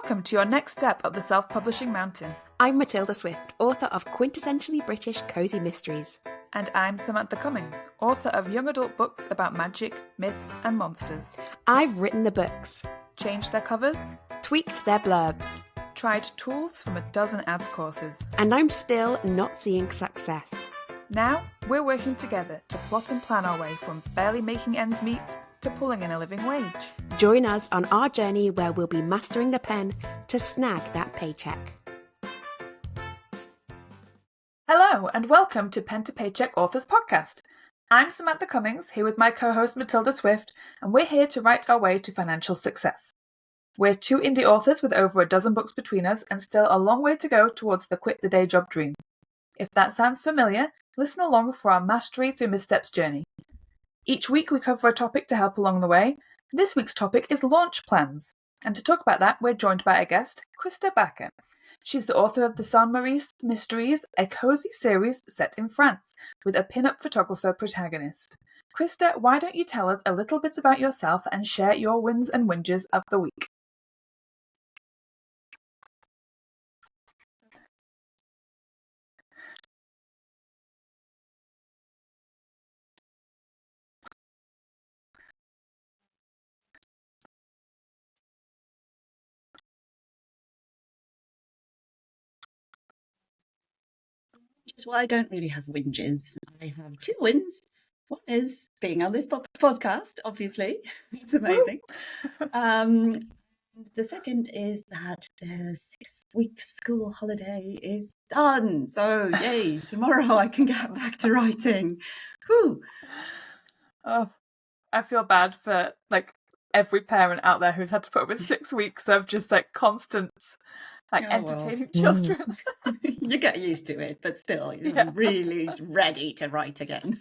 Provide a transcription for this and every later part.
Welcome to your next step up the self-publishing mountain. I'm Matilda Swift, author of quintessentially British cozy mysteries. And I'm Samantha Cummings, author of young adult books about magic, myths and monsters. I've written the books, Changed their covers, tweaked their blurbs, tried tools from a dozen ads courses. and I'm still not seeing success. Now, we're working together to plot and plan our way from barely making ends meet to pulling in a living wage. Join us on our journey where we'll be mastering the pen to snag that paycheck. Hello, and welcome to Pen to Paycheck Authors Podcast. I'm Samantha Cummings, here with my co-host Matilda Swift, and we're here to write our way to financial success. We're two indie authors with over a dozen books between us and still a long way to go towards the quit the day job dream. If that sounds familiar, listen along for our Mastery Through Missteps journey. Each week we cover a topic to help along the way. This week's topic is launch plans. And to talk about that, we're joined by a guest, Christa Bakker. She's the author of the Saint-Marie Mysteries, a cozy series set in France, with a pin-up photographer protagonist. Christa, why don't you tell us a little bit about yourself and share your wins and whinges of the week? Well, I don't really have whinges. I have two wins. One is being on this podcast, obviously. It's amazing. The second is that the 6-week school holiday is done. So, yay, tomorrow I can get back to writing. Whew. Oh, I feel bad for every parent out there who's had to put up with 6 weeks of just constant entertaining children. You get used to it, but still, you're really ready to write again.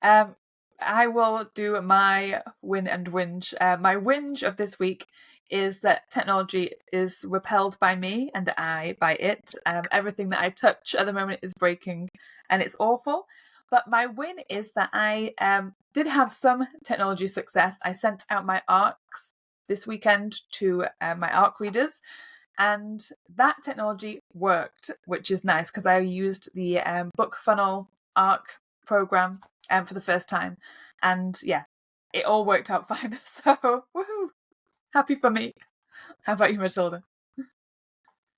I will do my win and whinge. My whinge of this week is that technology is repelled by me and I by it. Everything that I touch at the moment is breaking and it's awful. But my win is that I did have some technology success. I sent out my ARCs this weekend to my ARC readers, and that technology worked, which is nice because I used the book funnel ARC program for the first time, and yeah, it all worked out fine. So woohoo, happy for me. How about you, Matilda?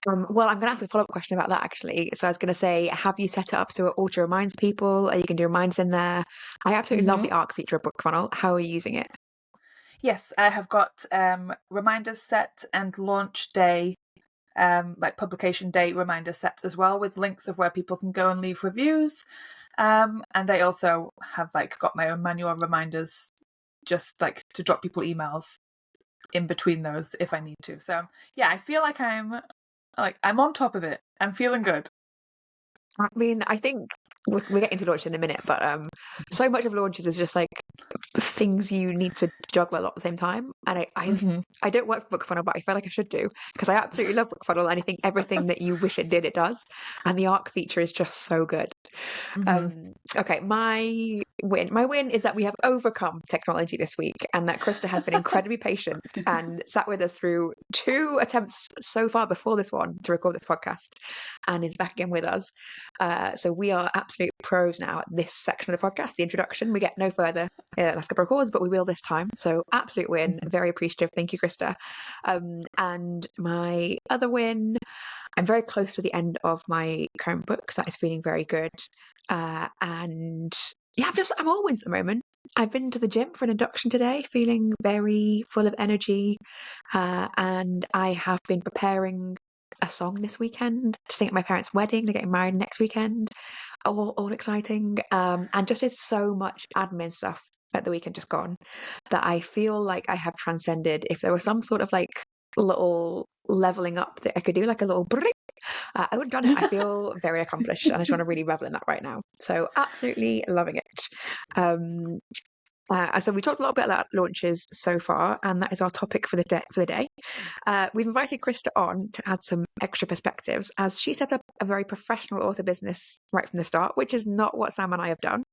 Well, I'm going to ask a follow-up question about that, actually. So I was going to say, have you set it up so it auto reminds people? Are you going to do reminders in there? I absolutely love the ARC feature of Book Funnel. How are you using it? Yes, I have got reminders set and launch day, publication day reminders set as well, with links of where people can go and leave reviews. And I also have got my own manual reminders, just to drop people emails in between those if I need to. So yeah, I feel like I'm on top of it. I'm feeling good. I mean, I think we'll get into launch in a minute, but so much of launches is just things you need to juggle a lot at the same time. And I don't work for BookFunnel, but I feel like I should do because I absolutely love BookFunnel, and I think everything that you wish it did, it does. And the ARC feature is just so good. Okay, my win is that we have overcome technology this week, and that Christa has been incredibly patient and sat with us through 2 attempts so far before this one to record this podcast, and is back again with us. So we are absolute pros now at this section of the podcast, the introduction. We get no further last couple of records, but we will this time. So absolute win, very appreciative. Thank you, Christa. And my other win, I'm very close to the end of my current book, so that is feeling very good. And yeah, I'm all wins at the moment. I've been to the gym for an induction today, feeling very full of energy. And I have been preparing a song this weekend to sing at my parents' wedding. They're getting married next weekend. All exciting. And just did so much admin stuff at the weekend just gone that I feel like I have transcended. If there was some sort of little leveling up that I could do, like a little break, I would have done it. I feel very accomplished, and I just want to really revel in that right now. So absolutely loving it. So we talked a lot about launches so far, and that is our topic for the day. We've invited Christa on to add some extra perspectives, as she set up a very professional author business right from the start, which is not what Sam and I have done.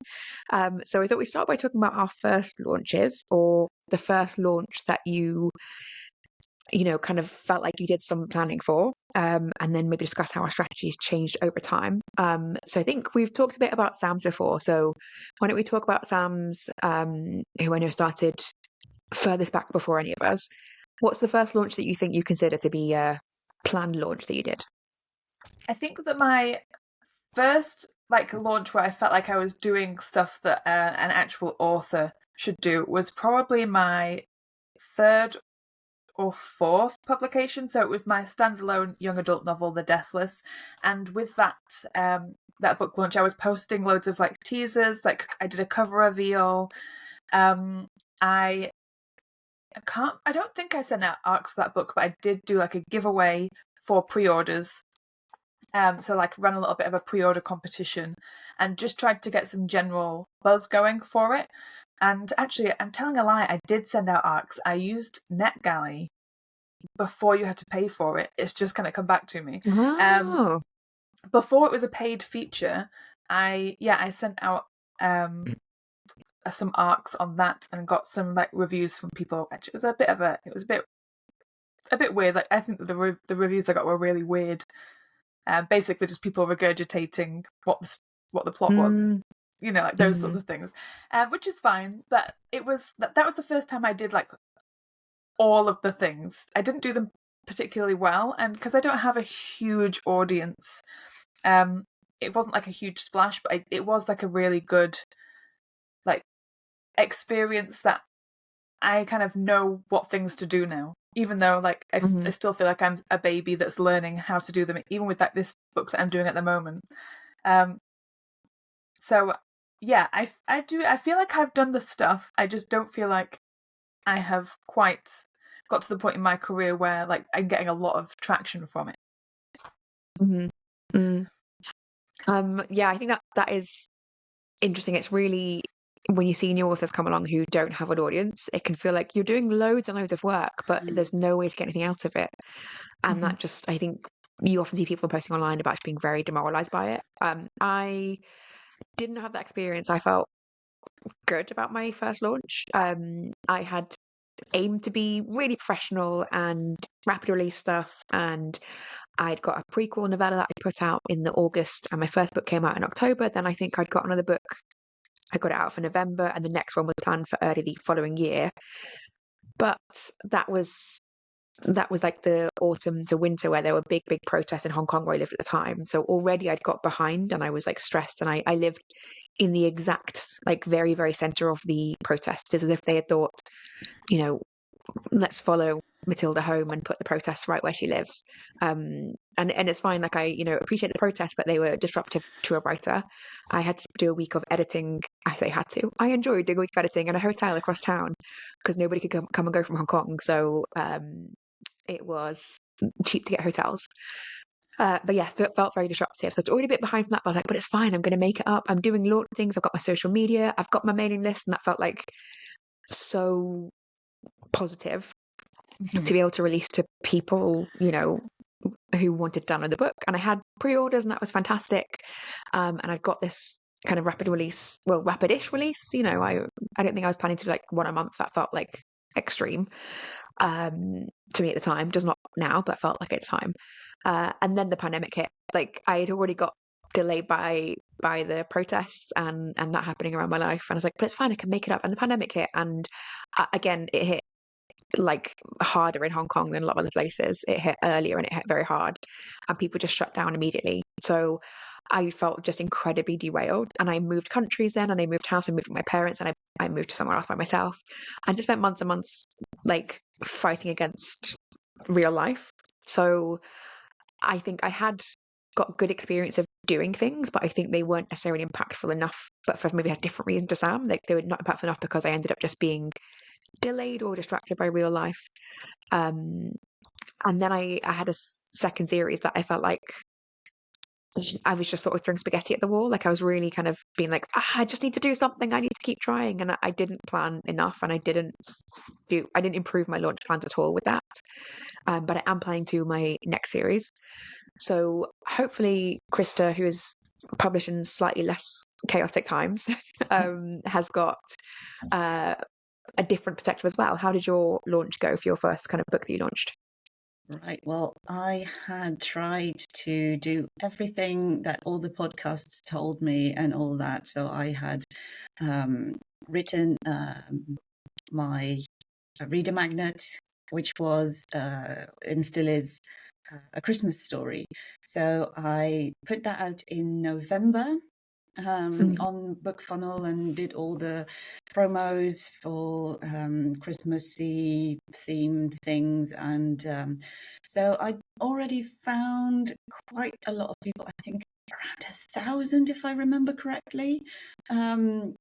So we thought we'd start by talking about our first launches, or the first launch that you kind of felt like you did some planning for, and then maybe discuss how our strategies changed over time. So I think we've talked a bit about Sam's before. So why don't we talk about Sam's, who I know started furthest back before any of us. What's the first launch that you think you consider to be a planned launch that you did? I think that my first launch where I felt like I was doing stuff that an actual author should do was probably my third or fourth publication. So it was my standalone young adult novel, The Deathless. And with that book launch, I was posting loads of teasers. I did a cover reveal. I don't think I sent out arcs for that book, but I did do a giveaway for pre-orders. So ran a little bit of a pre-order competition and just tried to get some general buzz going for it. And actually, I'm telling a lie, I did send out arcs. I used NetGalley before you had to pay for it. It's just kind of come back to me. Oh. Before it was a paid feature, I sent out some arcs on that and got some reviews from people. It was a bit weird. I think that the reviews I got were really weird. Basically just people regurgitating what the plot was, those sorts of things, which is fine. But it was that was the first time I did all of the things. I didn't do them particularly well, and because I don't have a huge audience, it wasn't a huge splash, but it was a really good experience that I kind of know what things to do now, even though I still feel like I'm a baby that's learning how to do them, even with this books that I'm doing at the moment. So yeah, I feel like I've done the stuff. I just don't feel like I have quite got to the point in my career where I'm getting a lot of traction from it. Yeah, I think that is interesting. It's really, when you see new authors come along who don't have an audience, it can feel like you're doing loads and loads of work, but there's no way to get anything out of it. And that just, I think you often see people posting online about being very demoralized by it. I didn't have that experience. I felt good about my first launch. I had aimed to be really professional and rapid release stuff, and I'd got a prequel novella that I put out in the August, and my first book came out in October. Then I think I'd got another book. I got it out for November, and the next one was planned for early the following year. But that was the autumn to winter where there were big protests in Hong Kong where I lived at the time. So already I'd got behind and I was stressed, and I lived in the exact very, very center of the protests, as if they had thought, let's follow Matilda home and put the protests right where she lives. And it's fine. I appreciate the protests, but they were disruptive to a writer. I had to do a week of editing. I say had to. I enjoyed doing a week of editing in a hotel across town because nobody could come and go from Hong Kong. So it was cheap to get hotels. But yeah, it felt very disruptive. So it's already a bit behind from that. But I was but it's fine. I'm going to make it up. I'm doing launch things. I've got my social media. I've got my mailing list, and that felt so positive to be able to release to people, who wanted to download the book. And I had pre-orders, and that was fantastic. And I'd got this kind of rapidish release. I don't think I was planning to do one a month. That felt extreme to me at the time. Does not now, but felt like at the time. And then the pandemic hit. I had already got delayed by the protests and that happening around my life. And I was but it's fine, I can make it up. And the pandemic hit, and again, it hit harder in Hong Kong than a lot of other places. It hit earlier and it hit very hard, and people just shut down immediately. So I felt just incredibly derailed, and I moved countries then, and I moved house, and moved with my parents, and I moved to somewhere else by myself, and just spent months and months fighting against real life. So I think I had got good experience of doing things, but I think they weren't necessarily impactful enough, but for maybe a different reason to Sam. They were not impactful enough because I ended up just being delayed or distracted by real life. And then I had a second series that I felt like I was just sort of throwing spaghetti at the wall. I was really kind of being I just need to do something. I need to keep trying. And I didn't plan enough, and I didn't improve my launch plans at all with that. But I am planning to my next series. So hopefully Christa, who is published in slightly less chaotic times, has got a different perspective as well. How did your launch go for your first kind of book that you launched? Right. Well, I had tried to do everything that all the podcasts told me and all that. So I had written my reader magnet, which was and still is a Christmas story. So I put that out in November on BookFunnel and did all the promos for Christmassy themed things. And so I already found quite a lot of people, I think around 1,000, if I remember correctly. And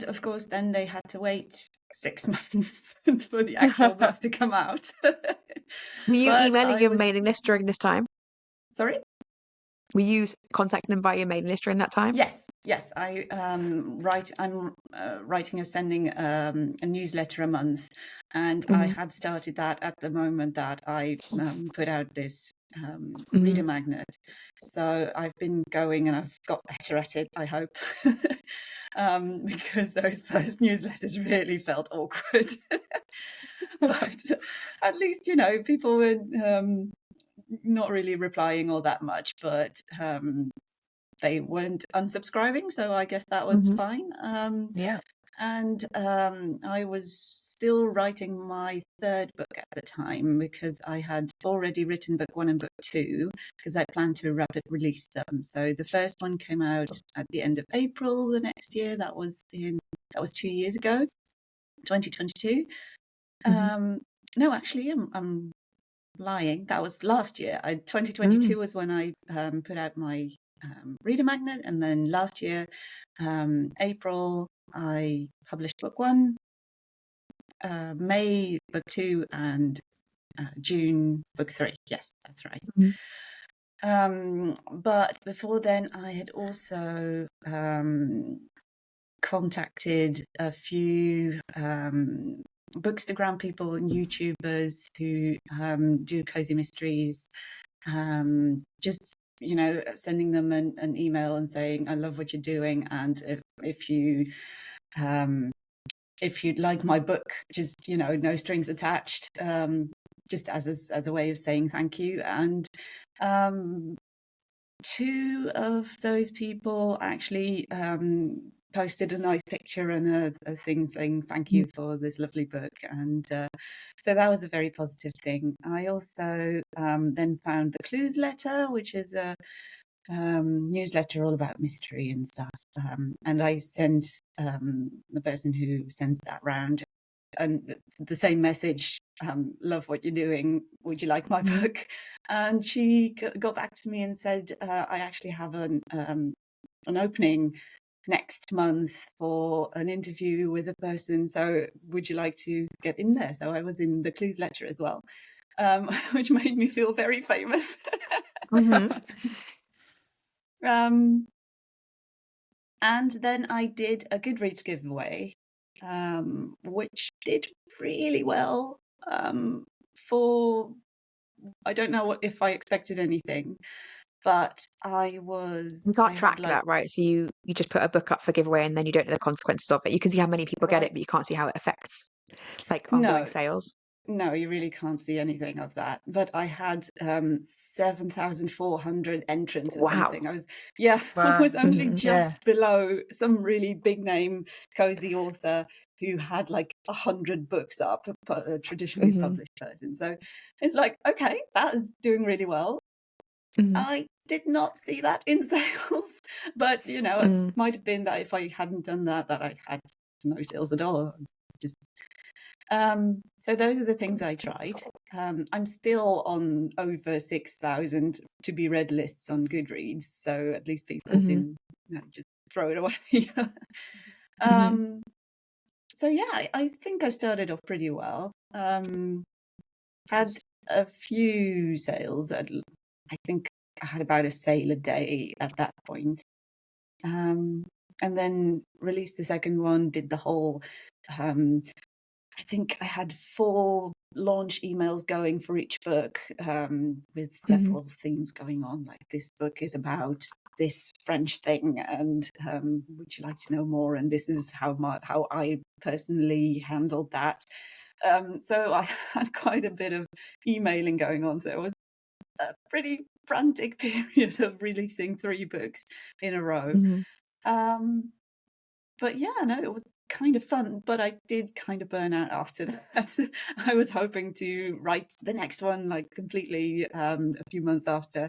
of course, then they had to wait 6 months for the actual books to come out. Were you But emailing I your was, mailing list during this time? sorry? Were you contacting them via your mailing list during that time? Yes. I'm writing and sending a newsletter a month, and I had started that at the moment that I put out this reader magnet. So I've been going, and I've got better at it, I hope, because those first newsletters really felt awkward. But at least, people were not really replying all that much, but they weren't unsubscribing, so I guess that was fine. Yeah. And I was still writing my third book at the time because I had already written book 1 and book 2 because I planned to rapid release them. So the first one came out at the end of April the next year. That was 2 years ago, 2022. No, actually, I'm lying. That was last year. 2022 was when I put out my reader magnet, and then last year, April, I published book 1, May book 2, and June book 3. Yes, that's right. But before then, I had also contacted a few Bookstagram people and YouTubers who do cozy mysteries, just sending them an email and saying I love what you're doing, and if you'd like my book, just no strings attached, just as a way of saying thank you. And 2 of those people actually posted a nice picture and a thing saying thank you for this lovely book, and so that was a very positive thing. I also then found the Clues Letter, which is a newsletter all about mystery and stuff, and I sent the person who sends that round and the same message, love what you're doing, would you like my book? And she got back to me and said, I actually have an opening next month for an interview with a person, so would you like to get in there? So I was in the Clues Letter as well, which made me feel very famous. And then I did a Goodreads giveaway, which did really well. For I don't know if I expected anything, but You can't I had track that, right? So you just put a book up for giveaway and then you don't know the consequences of it. You can see how many people get it, right. but you can't see how it affects ongoing No, sales. no, you really can't see anything of that. But I had 7,400 entrants or Wow. something. I Wow. was only Yeah. just below some really big name cozy author who had like 100 books up, a traditionally published person. So it's like, okay, that is doing really well. I did not see that in sales, but it might have been that if I hadn't done that I had no sales at all. Just so those are the things I tried. I'm still on over 6,000 to be read lists on Goodreads, so at least people didn't just throw it away. So yeah, I think I started off pretty well. Had a few sales. I think I had about a sale a day at that point. And then released the second one, did the whole I think I had 4 launch emails going for each book, with several themes going on, like this book is about this French thing, and would you like to know more? And this is how I personally handled that. So I had quite a bit of emailing going on. So it was a pretty frantic period of releasing 3 books in a row. Um, but yeah, no, it was kind of fun, but I did kind of burn out after that. I was hoping to write the next one like completely a few months after,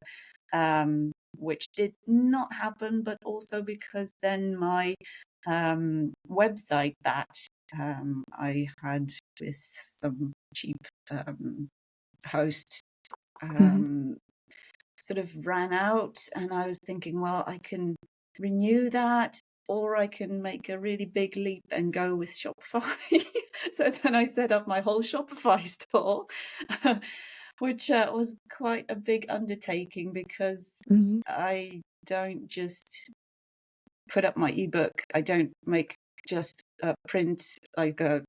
which did not happen, but also because then my website that I had with some cheap host sort of ran out, and I was thinking, well, I can renew that, or I can make a really big leap and go with Shopify. So then I set up my whole Shopify store, which was quite a big undertaking because I don't just put up my ebook. I don't make just a print like a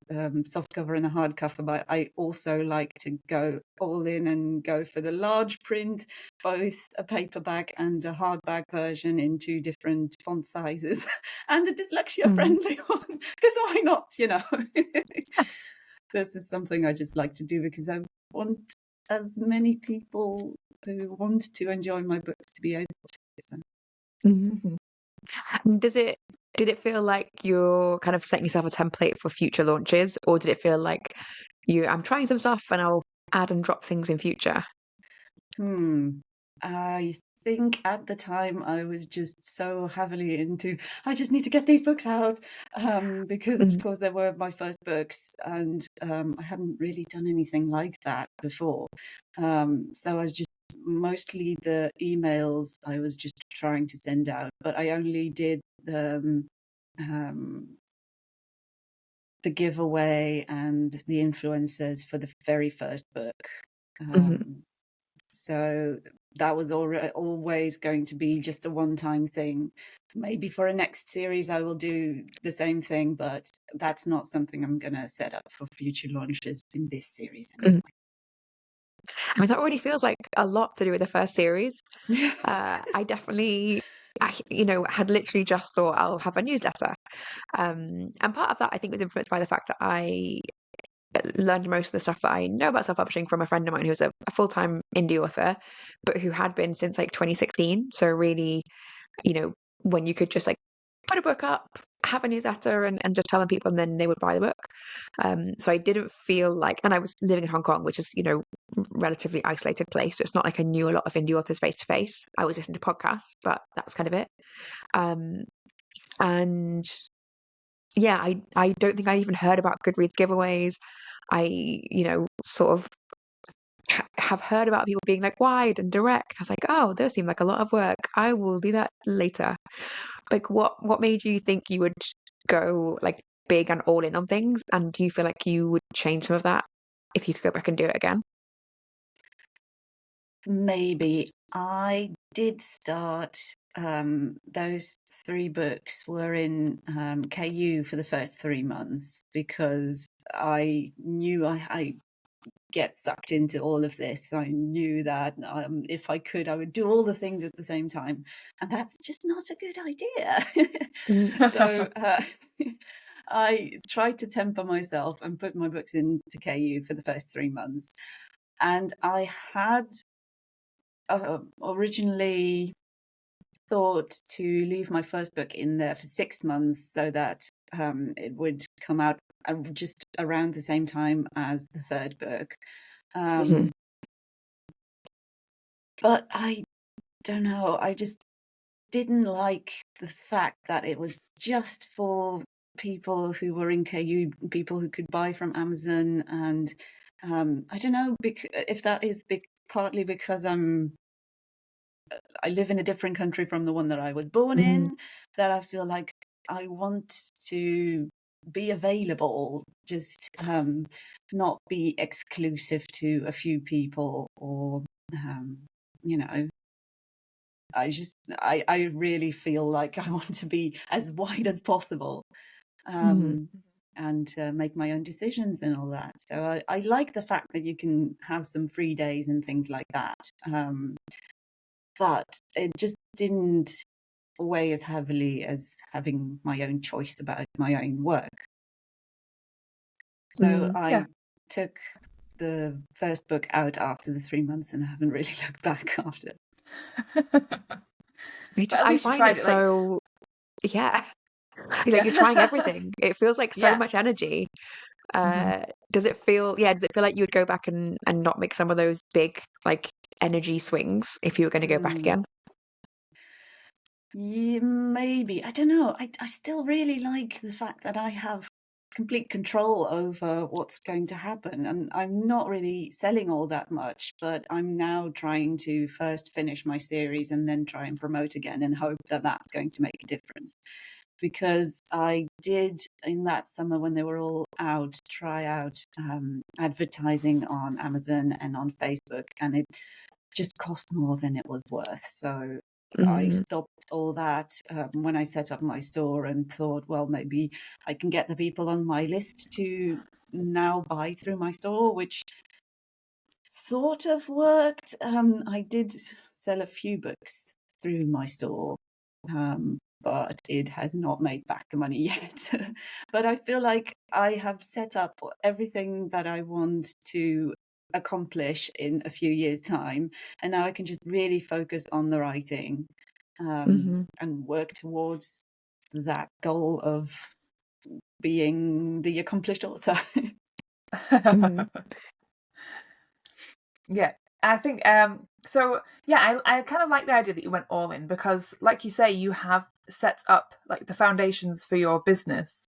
soft cover and a hard cover, but I also like to go all in and go for the large print, both a paperback and a hardback version in 2 different font sizes and a dyslexia friendly one, because why not, This is something I just like to do because I want as many people who want to enjoy my books to be able to. So. Did it feel like you're kind of setting yourself a template for future launches, or did it feel like I'm trying some stuff and I'll add and drop things in future? I think at the time I was just so heavily into, I just need to get these books out, because of course they were my first books, and I hadn't really done anything like that before. So I was just mostly the emails I was just trying to send out, but I only did the giveaway and the influencers for the very first book. So that was always going to be just a one-time thing. Maybe for a next series I will do the same thing, but that's not something I'm going to set up for future launches in this series anyway. I mean, that already feels like a lot to do with the first series. Yes. I definitely, had literally just thought I'll have a newsletter. And part of that, I think, was influenced by the fact that I learned most of the stuff that I know about self-publishing from a friend of mine who's a full-time indie author, but who had been since like 2016. So really, when you could just like put a book up, have a newsletter and just telling people, and then they would buy the book. So I didn't feel like, and I was living in Hong Kong, which is, relatively isolated place. So it's not like I knew a lot of indie authors face to face. I was listening to podcasts, but that was kind of it. And yeah, I don't think I even heard about Goodreads giveaways. I, sort of have heard about people being like wide and direct. I was like, oh, those seem like a lot of work. I will do that later. Like, what made you think you would go like big and all in on things? And do you feel like you would change some of that if you could go back and do it again? Maybe. I did start, those 3 books were in KU for the first 3 months because I knew I get sucked into all of this. I knew that if I could, I would do all the things at the same time, and that's just not a good idea. So I tried to temper myself and put my books into KU for the first 3 months, and I had originally thought to leave my first book in there for 6 months so that it would come out just around the same time as the third book. But I don't know, I just didn't like the fact that it was just for people who were in KU, people who could buy from Amazon, and I don't know if that is partly because I live in a different country from the one that I was born in, that I feel like I want to be available, just not be exclusive to a few people, or I really feel like I want to be as wide as possible, and make my own decisions and all that. So I like the fact that you can have some free days and things like that. But it just didn't weigh as heavily as having my own choice about my own work. So I took the first book out after the 3 months and haven't really looked back after. I find it so, yeah. Like you're trying everything. It feels like so much energy. Does it feel like you would go back and not make some of those big like energy swings if you were going to go back again? Yeah, maybe. I don't know. I still really like the fact that I have complete control over what's going to happen. And I'm not really selling all that much, but I'm now trying to first finish my series and then try and promote again and hope that that's going to make a difference. Because I did, in that summer when they were all out, try out advertising on Amazon and on Facebook, and it just cost more than it was worth. So I stopped all that when I set up my store and thought, well, maybe I can get the people on my list to now buy through my store, which sort of worked. I did sell a few books through my store, but it has not made back the money yet. But I feel like I have set up everything that I want to accomplish in a few years' time, and now I can just really focus on the writing and work towards that goal of being the accomplished author. Yeah, I think so yeah, I kind of like the idea that you went all in, because like you say, you have set up like the foundations for your business.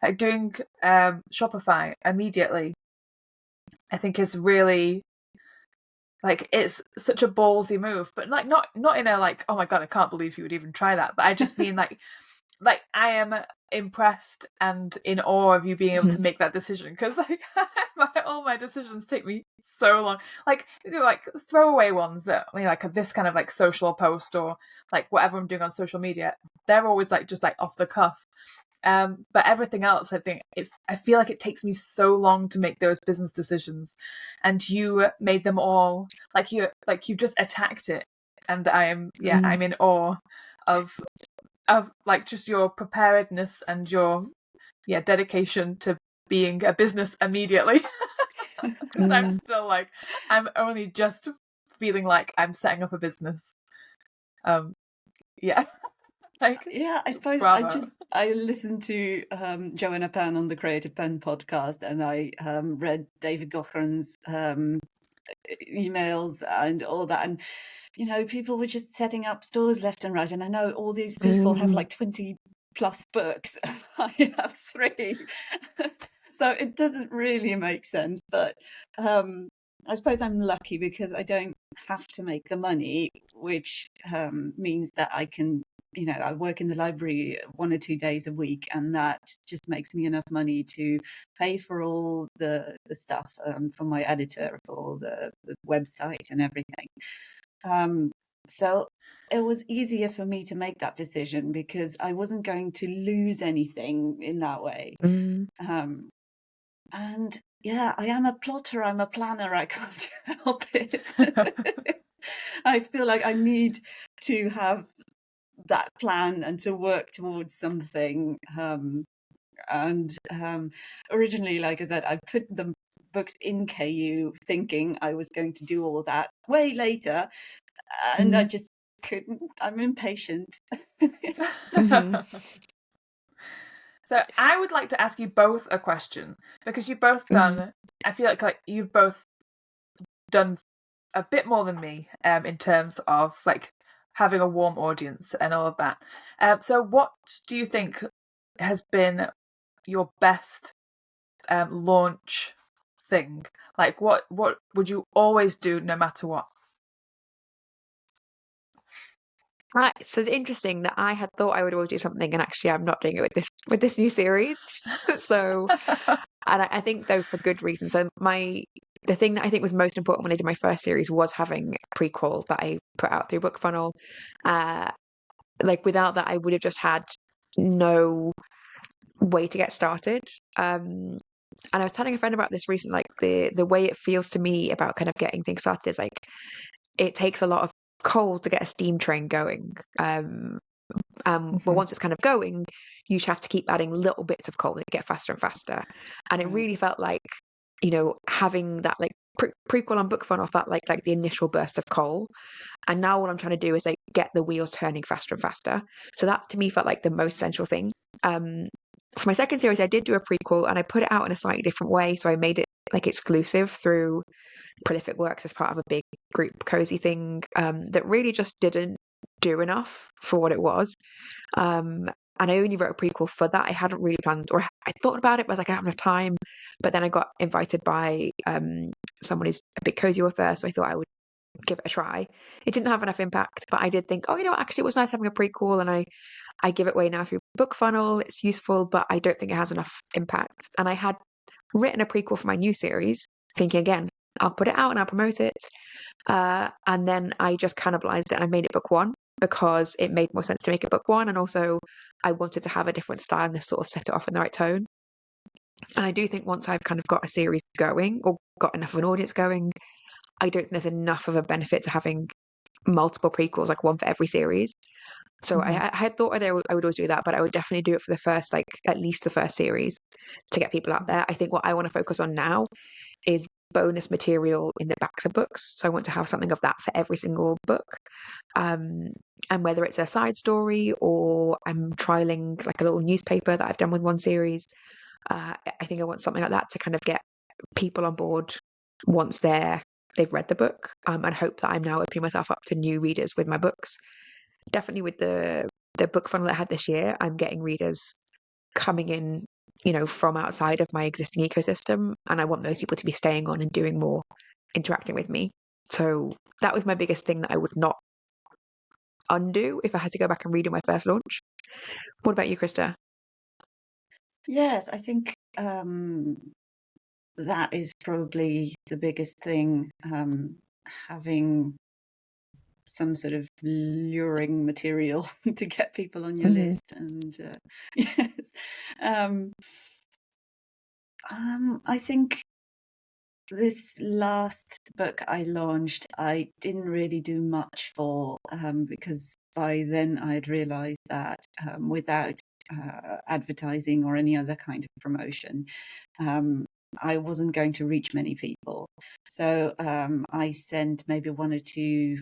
Like doing Shopify immediately, I think is really like, it's such a ballsy move, but like not in a like, oh my god, I can't believe you would even try that, but I just mean like I am impressed and in awe of you being able to make that decision, because like all my decisions take me so long. Like, you know, like throwaway ones that, I mean, like this kind of like social post or like whatever I'm doing on social media, they're always like just like off the cuff. But everything else, I think I feel like it takes me so long to make those business decisions, and you made them all like you just attacked it, and I'm in awe of like just your preparedness and your dedication to being a business immediately. Because I'm still like, I'm only just feeling like I'm setting up a business. Like, yeah, I suppose bravo. I listened to Joanna Pan on the Creative Pen podcast, and I read David Gaughran's emails and all that, and you know, people were just setting up stores left and right, and I know all these people have like 20 plus books, and I have 3. So it doesn't really make sense, but I suppose I'm lucky because I don't have to make the money, which means that I can, you know, I work in the library 1 or 2 days a week, and that just makes me enough money to pay for all the stuff, for my editor, for all the website and everything. So it was easier for me to make that decision because I wasn't going to lose anything in that way. And yeah, I am a plotter, I'm a planner, I can't help it. I feel like I need to have that plan and to work towards something. Originally, like I said, I put the books in KU thinking I was going to do all that way later, and I just couldn't. I'm impatient. So I would like to ask you both a question, because you've both done, I feel like you've both done a bit more than me in terms of like having a warm audience and all of that. So what do you think has been your best launch thing? Like what would you always do no matter what? So it's interesting that I had thought I would always do something, and actually I'm not doing it with this new series. So, and I think though for good reason. So the thing that I think was most important when I did my first series was having a prequel that I put out through BookFunnel. Like without that, I would have just had no way to get started. And I was telling a friend about this recently, like the way it feels to me about kind of getting things started is like it takes a lot of coal to get a steam train going. But once it's kind of going, you have to keep adding little bits of coal and get faster and faster. And it really felt like having that like prequel on BookFunnel felt like the initial burst of coal. And now what I'm trying to do is like get the wheels turning faster and faster. So that to me felt like the most central thing. For my second series, I did do a prequel and I put it out in a slightly different way. So I made it like exclusive through Prolific Works as part of a big group cozy thing that really just didn't do enough for what it was. And I only wrote a prequel for that. I hadn't really planned, or I thought about it, but I was like, I don't have enough time. But then I got invited by someone who's a big cozy author, so I thought I would give it a try. It didn't have enough impact, but I did think, actually it was nice having a prequel, and I give it away now through BookFunnel. It's useful, but I don't think it has enough impact. And I had written a prequel for my new series, thinking again, I'll put it out and I'll promote it. And then I just cannibalized it and I made it book one because it made more sense to make it book one. And also I wanted to have a different style and this sort of set it off in the right tone. And I do think once I've kind of got a series going or got enough of an audience going, I don't think there's enough of a benefit to having multiple prequels, like one for every series. So I had thought I would always do that, but I would definitely do it for the first, like at least the first series to get people out there. I think what I want to focus on now is bonus material in the backs of books. So I want to have something of that for every single book. And whether it's a side story or I'm trialing like a little newspaper that I've done with one series, I think I want something like that to kind of get people on board once they've read the book, and hope that I'm now opening myself up to new readers with my books. Definitely with the BookFunnel that I had this year, I'm getting readers coming in, from outside of my existing ecosystem, and I want those people to be staying on and doing more, interacting with me. So that was my biggest thing that I would not undo if I had to go back and redo my first launch. What about you, Christa? Yes, I think that is probably the biggest thing, having some sort of luring material to get people on your list. And yes, I think this last book I launched, I didn't really do much for, because by then I had realized that without advertising or any other kind of promotion, I wasn't going to reach many people. So I sent maybe one or two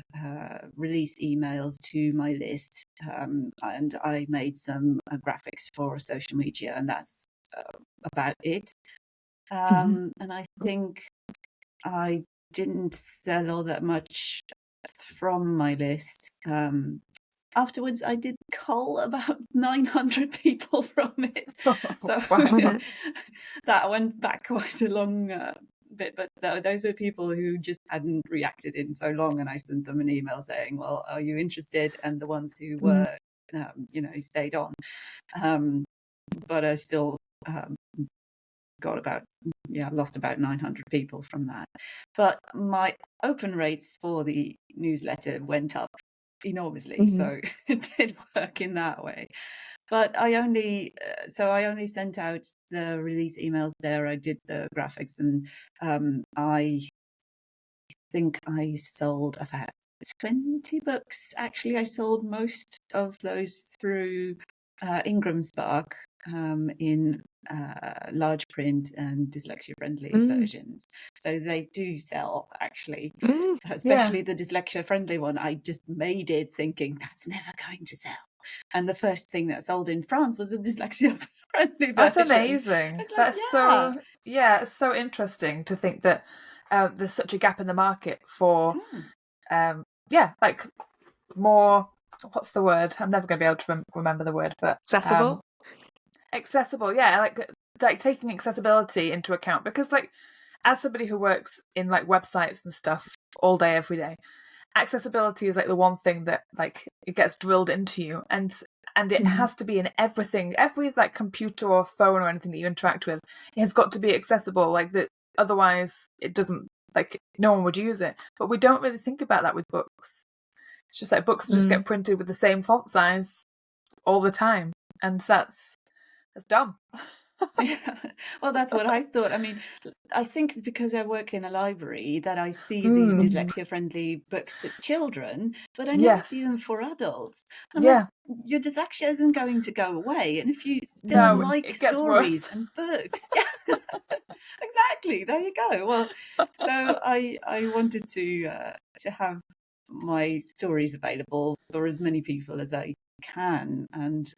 release emails to my list, and I made some graphics for social media, and that's about it. And I think I didn't sell all that much from my list. Afterwards, I did cull about 900 people from it. So Wow. that went back quite a long bit. But those were people who just hadn't reacted in so long. And I sent them an email saying, well, are you interested? And the ones who were, stayed on. But I still lost about 900 people from that. But my open rates for the newsletter went up enormously, so it did work in that way. But I only sent out the release emails there. I did the graphics, and I think I sold about 20 books. Actually, I sold most of those through Ingram Spark in large print and dyslexia-friendly versions. So they do sell, actually, especially the dyslexia-friendly one. I just made it thinking that's never going to sell. And the first thing that sold in France was a dyslexia-friendly version. That's amazing. Like, That's it's so interesting to think that there's such a gap in the market for, like more, what's the word? I'm never going to be able to remember the word, but accessible. Accessible, yeah, like taking accessibility into account, because like as somebody who works in like websites and stuff all day every day, accessibility is like the one thing that like it gets drilled into you, and it has to be in everything, every like computer or phone or anything that you interact with. It has got to be accessible, like that. Otherwise, it doesn't, like no one would use it. But we don't really think about that with books. It's just like books just get printed with the same font size all the time, and that's dumb. Yeah. Well, that's what I thought. I mean, I think it's because I work in a library that I see these dyslexia-friendly books for children, but I never see Yes. them for adults. I'm like, Yeah. your dyslexia isn't going to go away, and if you still No, like it gets stories worse. and books, yeah, exactly. There you go. Well, so I wanted to have my stories available for as many people as I can, and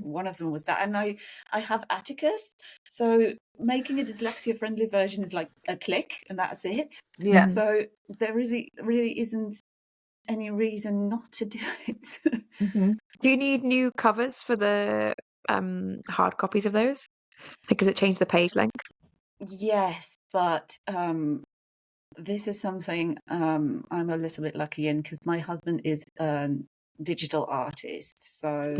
one of them was that. And I have Atticus, so making a dyslexia friendly version is like a click and that's it. Yeah. So there really isn't any reason not to do it. Do you need new covers for the hard copies of those? Because it changed the page length. Yes, but this is something I'm a little bit lucky in, because my husband is a digital artist. So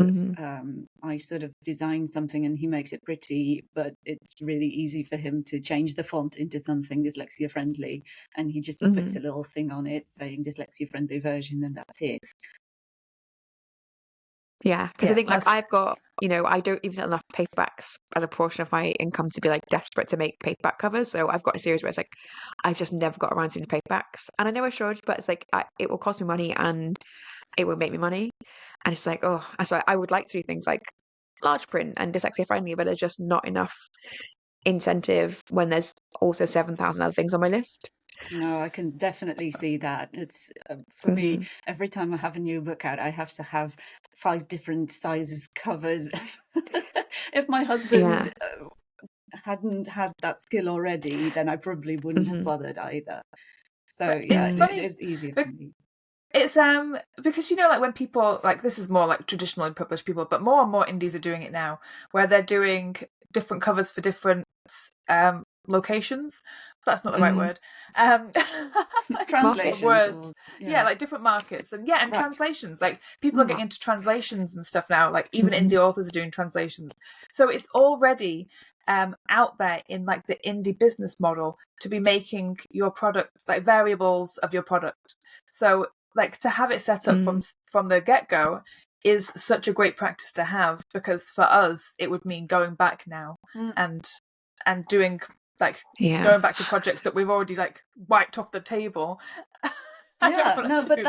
I sort of design something and he makes it pretty, but it's really easy for him to change the font into something dyslexia friendly. And he just puts a little thing on it saying dyslexia friendly version, and that's it. Yeah, because I think like that's- I've got, I don't even sell enough paperbacks as a portion of my income to be like desperate to make paperback covers. So I've got a series where it's like I've just never got around to doing paperbacks, and I know I should, but it's like it will cost me money and it will make me money, and it's like, oh, so I would like to do things like large print and dyslexia friendly, but there's just not enough incentive when there's also 7,000 other things on my list. No, I can definitely see that. It's for me, every time I have a new book out, I have to have 5 different sizes covers. If my husband hadn't had that skill already, then I probably wouldn't have bothered either. So But yeah, it's it funny. is easier for me. It's because like when people, like, this is more like traditionally published people, but more and more indies are doing it now, where they're doing different covers for different locations. That's not the right word. Translations. Words. Or, Yeah, like different markets, and Right. translations. Like people are getting into translations and stuff now. Like even indie authors are doing translations. So it's already out there in like the indie business model to be making your product, like variables of your product. So like to have it set up from the get-go is such a great practice to have, because for us it would mean going back now and doing like going back to projects that we've already like wiped off the table. Yeah, no, but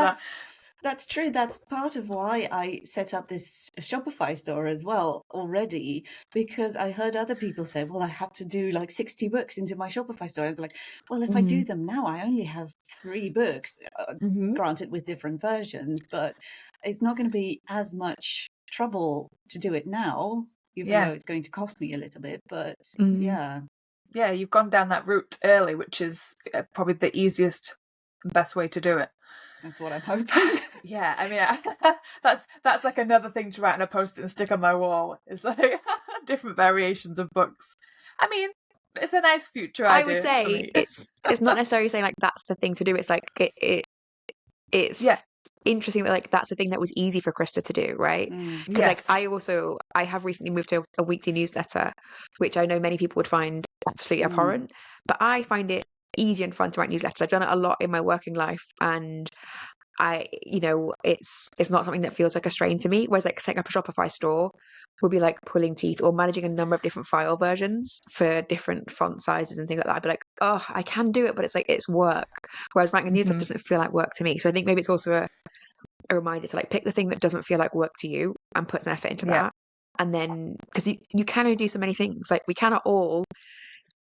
that's true. That's part of why I set up this Shopify store as well already, because I heard other people say, well, I had to do like 60 books into my Shopify store. And they're like, well, if I do them now, I only have 3 books, granted with different versions, but it's not going to be as much trouble to do it now, even though it's going to cost me a little bit. But yeah, you've gone down that route early, which is probably the easiest and best way to do it. That's what I'm hoping. Yeah, I mean, that's like another thing to write on a post-it and stick on my wall. It's like different variations of books. I mean, it's a nice future idea. I would say it's not necessarily saying like that's the thing to do. It's like it's interesting that like that's the thing that was easy for Christa to do, right? Because like I have recently moved to a weekly newsletter, which I know many people would find absolutely abhorrent, but I find it easy and fun to write newsletters. I've done it a lot in my working life, and it's not something that feels like a strain to me. Whereas like setting up a Shopify store would be like pulling teeth, or managing a number of different file versions for different font sizes and things like that. I'd be like, oh, I can do it, but it's like it's work. Whereas writing a newsletter doesn't feel like work to me. So I think maybe it's also a reminder to like pick the thing that doesn't feel like work to you and put some effort into that. And then because you can only do so many things. Like we cannot all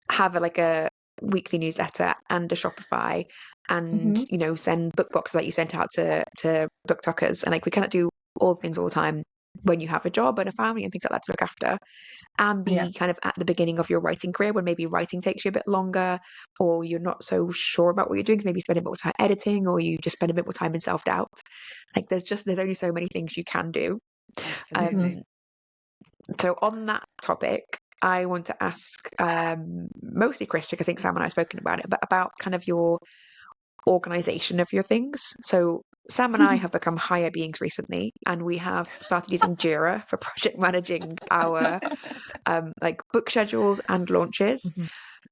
have a weekly newsletter and a Shopify and send book boxes like you sent out to BookTokers, and like we cannot do all things all the time when you have a job and a family and things like that to look after, and be kind of at the beginning of your writing career when maybe writing takes you a bit longer, or you're not so sure about what you're doing, so maybe spend a bit more time editing, or you just spend a bit more time in self-doubt. Like there's only so many things you can do. Absolutely. So on that topic, I want to ask mostly Christa, because I think Sam and I have spoken about it, but about kind of your organization of your things. So Sam and I have become higher beings recently, and we have started using Jira for project managing our like book schedules and launches.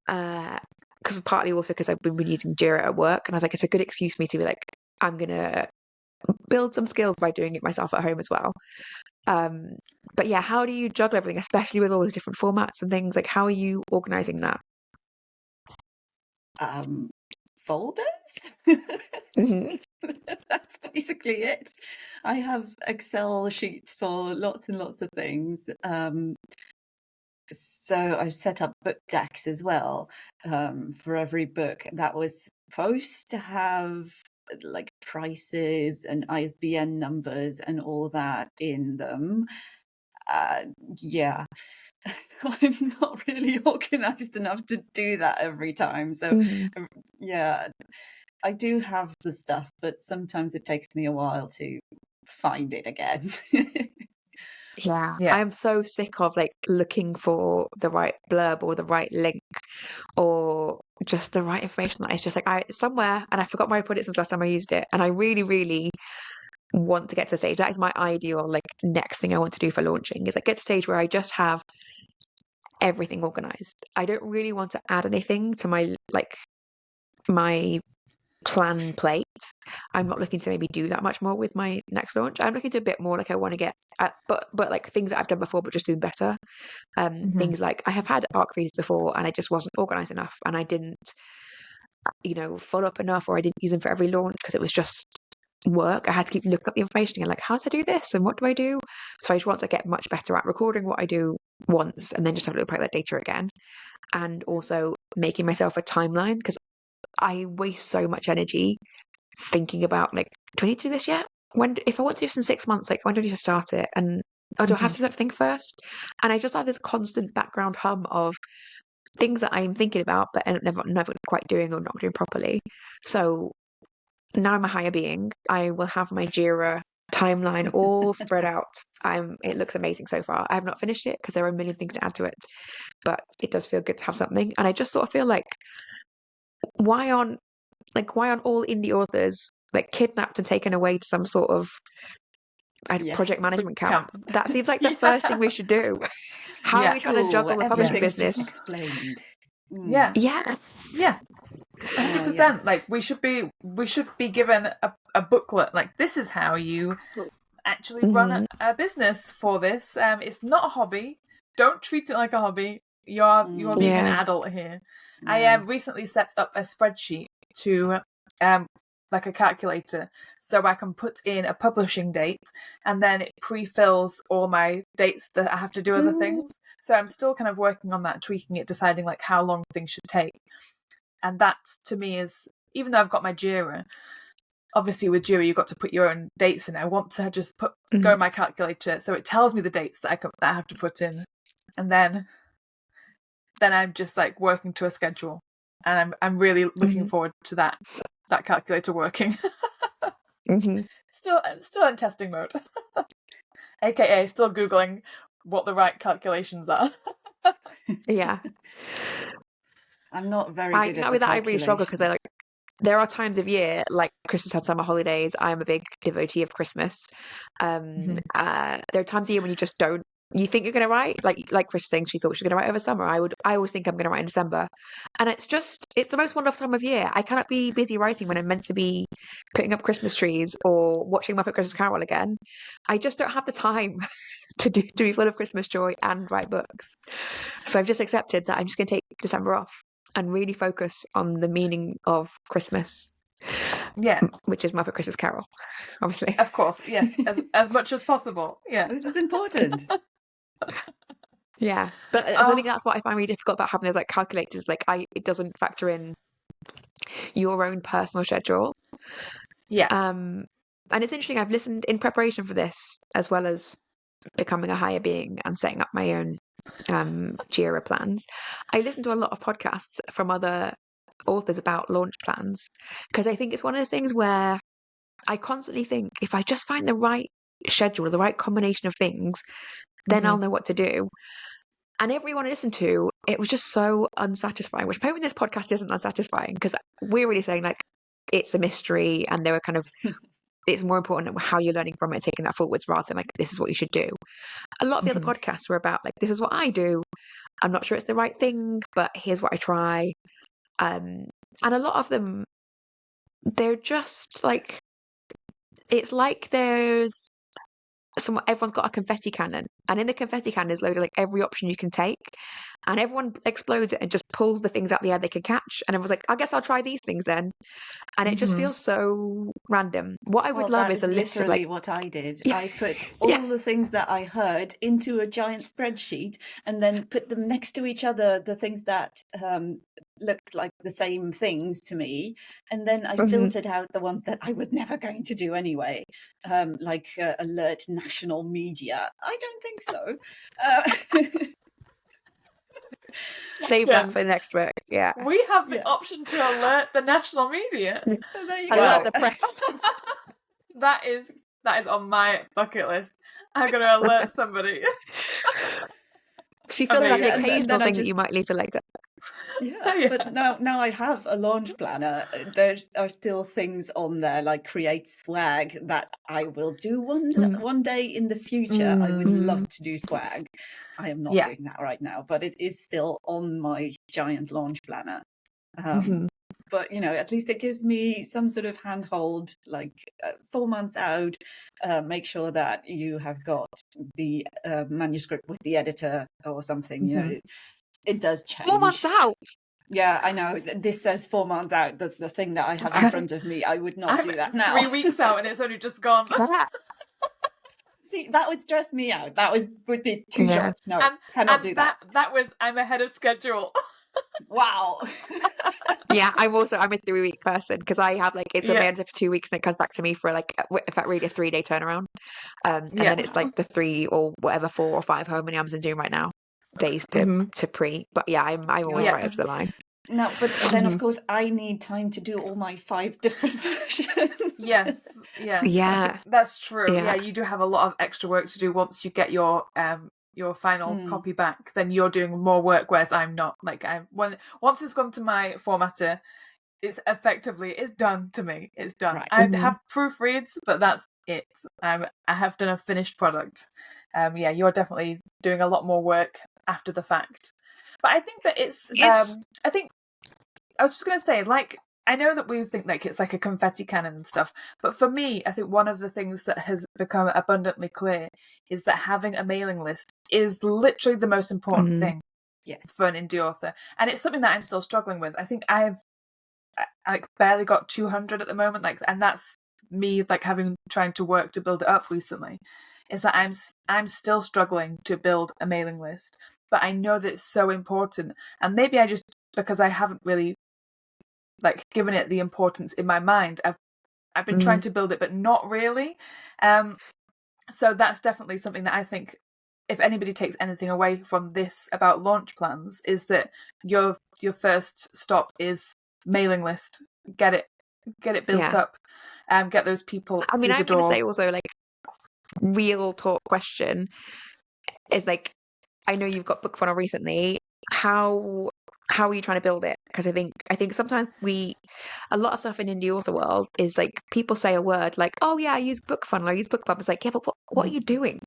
Because partly also because I've been using Jira at work, and I was like, it's a good excuse for me to be like, I'm gonna build some skills by doing it myself at home as well. But yeah, how do you juggle everything, especially with all those different formats and things? Like, how are you organizing that? Folders. Hmm. That's basically it. I have Excel sheets for lots and lots of things. So I've set up book decks as well, for every book. That was supposed to have like prices and ISBN numbers and all that in them. Uh, yeah, I'm not really organized enough to do that every time. So, Hmm. yeah, I do have the stuff, but sometimes it takes me a while to find it again. Yeah, Yeah. I'm so sick of like looking for the right blurb or the right link or just the right information that it's just like it's somewhere and I forgot where I put it since last time I used it. And I really, really want to get to the stage. That is my ideal like next thing I want to do for launching is like get to a stage where I just have everything organized. I don't really want to add anything to my plan plate. I'm not looking to maybe do that much more with my next launch. I'm looking to a bit more like I want to get at, but like things that I've done before, but just do better. Hmm. Things like I have had ARC readers before, and I just wasn't organized enough, and I didn't, follow up enough, or I didn't use them for every launch because it was just work. I had to keep looking up the information and like, how to do this and what do I do? So I just want to get much better at recording what I do once, and then just have a look at that data again, and also making myself a timeline because I waste so much energy thinking about like, do I need to do this yet? If I want to do this in 6 months, like when do I need to start it? And do I have to do that thing first? And I just have this constant background hum of things that I'm thinking about, but end up never quite doing or not doing properly. So now I'm a higher being. I will have my Jira timeline all spread out. It looks amazing so far. I have not finished it because there are a million things to add to it, but it does feel good to have something. And I just sort of feel like why aren't why aren't all indie authors like kidnapped and taken away to some sort of project Yes. management camp? Camp. That seems like the first thing Yeah. we should do. How are Yeah. we trying to School where juggle the publishing everything's just business? explained. Mm. Yeah. Yeah. Yeah. Oh, 100%. yes. Like we should be given a booklet. Like this is how you actually run Hmm. a business for this. It's not a hobby. Don't treat it like a hobby. You're being an Yeah. adult here. I Yeah. recently set up a spreadsheet to like a calculator so I can put in a publishing date and then it pre-fills all my dates that I have to do other things. So I'm still kind of working on that, tweaking it, deciding like how long things should take. And that to me is, even though I've got my Jira, obviously with Jira you've got to put your own dates in. I want to just go in my calculator so it tells me the dates that I have to put in, and then I'm just like working to a schedule, and I'm really looking forward to that calculator working. Hmm. Still in testing mode, aka still googling what the right calculations are. Yeah. I'm not very I good at the with that I really struggle because calculations. there are times of year like Christmas had summer holidays. I'm a big devotee of Christmas. There are times of year when you think you're going to write like Chris saying she thought she was going to write over summer. I always think I'm going to write in December, and it's the most wonderful time of year. I cannot be busy writing when I'm meant to be putting up Christmas trees or watching Muppet Christmas Carol again. I just don't have the time to be full of Christmas joy and write books. So I've just accepted that I'm just going to take December off and really focus on the meaning of Christmas, Yeah, which is Muppet Christmas Carol, obviously. of course, yes, as much as possible. Yeah. This is important. Yeah, but so I think Oh, that's what I find really difficult about having those like calculators. It doesn't factor in your own personal schedule. yeah. And it's interesting. I've listened in preparation for this, as well as becoming a higher being and setting up my own Jira plans. I listen to a lot of podcasts from other authors about launch plans because I think it's one of those things where I constantly think if I just find the right schedule, the right combination of things, then I'll know what to do. And everyone I listened to, it was just so unsatisfying, which maybe this podcast isn't unsatisfying because we're really saying like it's a mystery and there are kind of it's more important how you're learning from it, taking that forwards rather than like this is what you should do. A lot of the other podcasts were about like this is what I do. I'm not sure it's the right thing, but here's what I try. And a lot of them, they're just like it's like there's everyone's got a confetti cannon, and in the confetti cannon is loaded like every option you can take, and everyone explodes it and just pulls the things out the air they can catch, and everyone's like, I guess I'll try these things then, and it just feels so random. What I would Well, love that is a is list of literally like, what I did. yeah, I put yeah, all the things that I heard into a giant spreadsheet and then put them next to each other, the things that looked like the same things to me. And then I filtered out the ones that I was never going to do anyway, like alert national media. I don't think so. save that for the next book. Yeah, We have the Yeah. option to alert the national media. So there you alert go. the press. That is on my bucket list. I'm gonna alert somebody. So you feel like the Amazing. occasional I thing that just you might leave for later. Yeah, Yeah. but now I have a launch planner. There are still things on there like create swag that I will do one day in the future. I would love to do swag. I am not doing that right now, but it is still on my giant launch planner. But at least it gives me some sort of handhold, like 4 months out. Make sure that you have got the manuscript with the editor or something. It does change. 4 months out. Yeah, I know. This says 4 months out. The thing that I have in front of me, I would not do that now. 3 weeks out and it's only just gone. See, that would stress me out. That would be too short. No, cannot do that. That was I'm ahead of schedule. Wow. Yeah, I'm a 3-week person because I have like, it's been my editor for 2 weeks and it comes back to me for like, in fact, really a 3-day turnaround. And then it's like the 3 or whatever, 4 or 5, however many I'm doing right now, days to pre. But yeah, I'm always right up to the line. No, but then of course I need time to do all my 5 different versions. Yes. Yeah, That's true. Yeah. Yeah, you do have a lot of extra work to do once you get your final copy back. Then you're doing more work, whereas I'm not. Like once it's gone to my formatter, it's done to me. It's done. Right. I have proofreads, but that's it. I have done a finished product. You're definitely doing a lot more work after the fact. But I think that it's. I was just going to say, like, I know that we think like it's like a confetti cannon and stuff, but for me, I think one of the things that has become abundantly clear is that having a mailing list is literally the most important thing for an indie author. And it's something that I'm still struggling with. I think I've like barely got 200 at the moment, like, and that's me like trying to work to build it up recently. Is that I'm still struggling to build a mailing list, but I know that it's so important, and maybe I just, because I haven't really like given it the importance in my mind, I've been trying to build it, but not really. So that's definitely something that I think, if anybody takes anything away from this about launch plans, is that your first stop is mailing list. Get it built up, get those people. I mean, I'm going to say also, like, real talk question is like, I know you've got book funnel recently. How are you trying to build it? Because I think sometimes a lot of stuff in indie author world is like, people say a word like, oh yeah, I use book funnel, I use book pub. It's like, yeah, but what are you doing?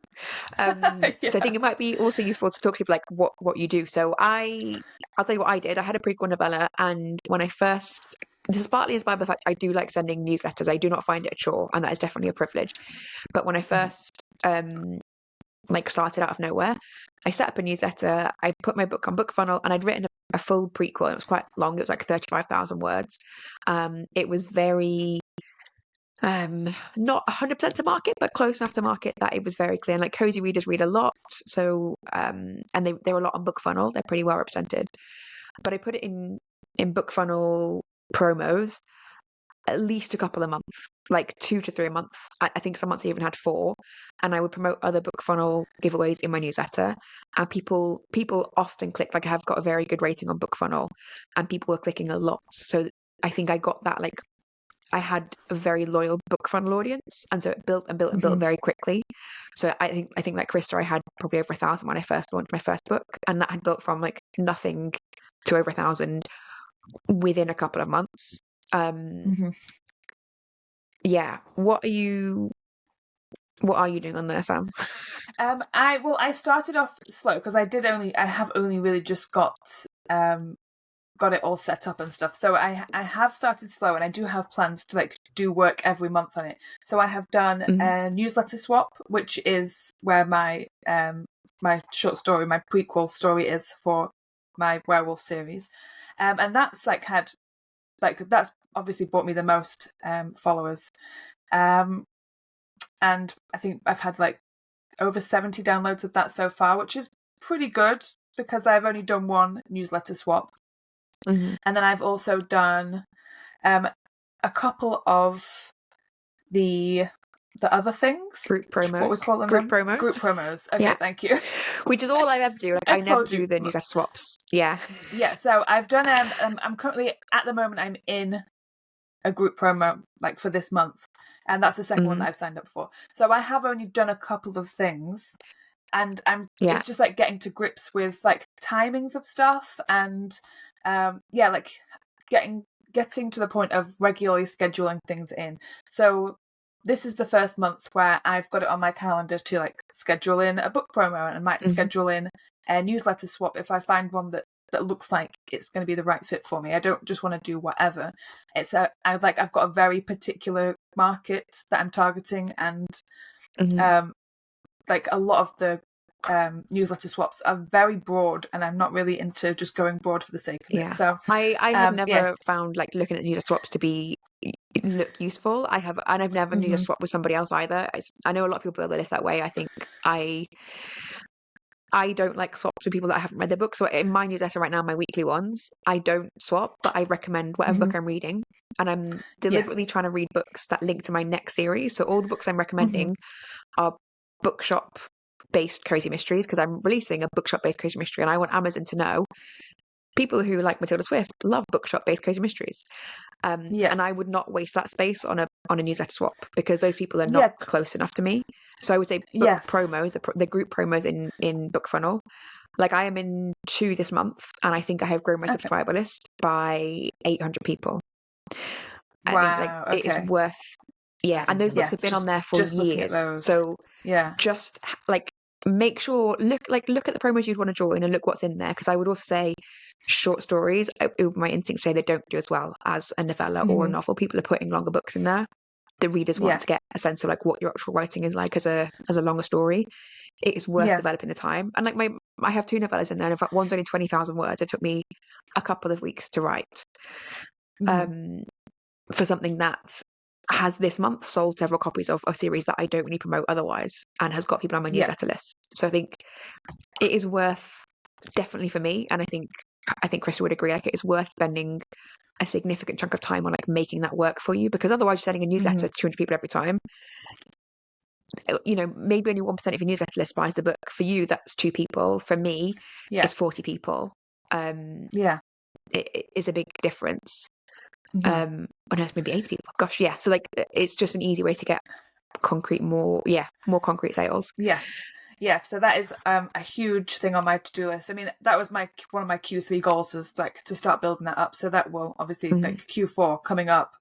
So I think it might be also useful to talk to people like what you do. So I'll tell you what I did. I had a prequel novella, and when I first, this is partly inspired by the fact I do like sending newsletters. I do not find it a chore, and that is definitely a privilege. But when I first like started out of nowhere, I set up a newsletter, I put my book on book funnel, and I'd written a full prequel. It was quite long. It was like 35,000 words. It was very not 100% to market, but close enough to market that it was very clear. And like, cozy readers read a lot, so and they were a lot on book funnel. They're pretty well represented. But I put it in book funnel promos at least a couple a month, like 2 to 3 a month. I think some months I even had 4, and I would promote other book funnel giveaways in my newsletter, and people often click. Like, I have got a very good rating on book funnel, and people were clicking a lot. So I think I got that, like, I had a very loyal book funnel audience, and so it built and built and built very quickly. So I think like Christa, I had probably over 1,000 when I first launched my first book, and that had built from like nothing to over 1,000 within a couple of months. Yeah, what are you doing on there, Sam? I started off slow because I have only really just got it all set up and stuff. So I have started slow, and I do have plans to like do work every month on it. So I have done a newsletter swap, which is where my my short story, my prequel story is for my werewolf series, and that's like that's obviously brought me the most followers, and I think I've had like over 70 downloads of that so far, which is pretty good because I've only done one newsletter swap. And then I've also done a couple of the other things. Group promos. What we call them? Group promos. Group promos. Okay, thank you. Which is all I ever do. Like I never do the newsletter swaps. Yeah. Yeah, so I've done I'm currently, at the moment, I'm in a group promo like for this month, and that's the second one that I've signed up for. So I have only done a couple of things, and it's just like getting to grips with like timings of stuff, and like getting to the point of regularly scheduling things in. So this is the first month where I've got it on my calendar to like schedule in a book promo, and I might schedule in a newsletter swap if I find one that looks like it's going to be the right fit for me. I don't just want to do whatever. I've got a very particular market that I'm targeting, and like a lot of the newsletter swaps are very broad, and I'm not really into just going broad for the sake of it. So I have never found like looking at newsletter swaps to be look useful. I've never newsletter swapped with somebody else either. I know a lot of people build their list that way. I think I don't like swaps with people that I haven't read their book. So in my newsletter right now, my weekly ones, I don't swap, but I recommend whatever book I'm reading. And I'm deliberately trying to read books that link to my next series. So all the books I'm recommending are bookshop-based cozy mysteries, because I'm releasing a bookshop-based cozy mystery, and I want Amazon to know people who like Matilda Swift love bookshop-based cozy mysteries. And I would not waste that space on a newsletter swap, because those people are not close enough to me. So I would say book promos, the group promos in Book Funnel. Like I am in 2 this month, and I think I have grown my subscriber list by 800 people. I think like it is worth. Yeah, and those books have been on there for years. So just like make sure look at the promos you'd want to join and look what's in there, because I would also say short stories, my instincts say they don't do as well as a novella or a novel. People are putting longer books in there. The readers want to get a sense of like what your actual writing is like as a longer story. It is worth developing the time. And like I have 2 novellas in there, and in fact one's only 20,000 words. It took me a couple of weeks to write for something that has this month sold several copies of a series that I don't really promote otherwise, and has got people on my newsletter list. So I think it is worth, definitely for me, and I think Christa would agree, like it is worth spending a significant chunk of time on like making that work for you, because otherwise you're sending a newsletter to 200 people every time. You know, maybe only 1% of your newsletter list buys the book. For you, that's 2 people. For me, it's 40 people. It is a big difference. When it's maybe 80 people. Gosh, yeah. So like it's just an easy way to get more concrete sales. Yeah, so that is a huge thing on my to-do list. I mean, that was one of my Q3 goals, was like to start building that up. So that will obviously like Q4 coming up.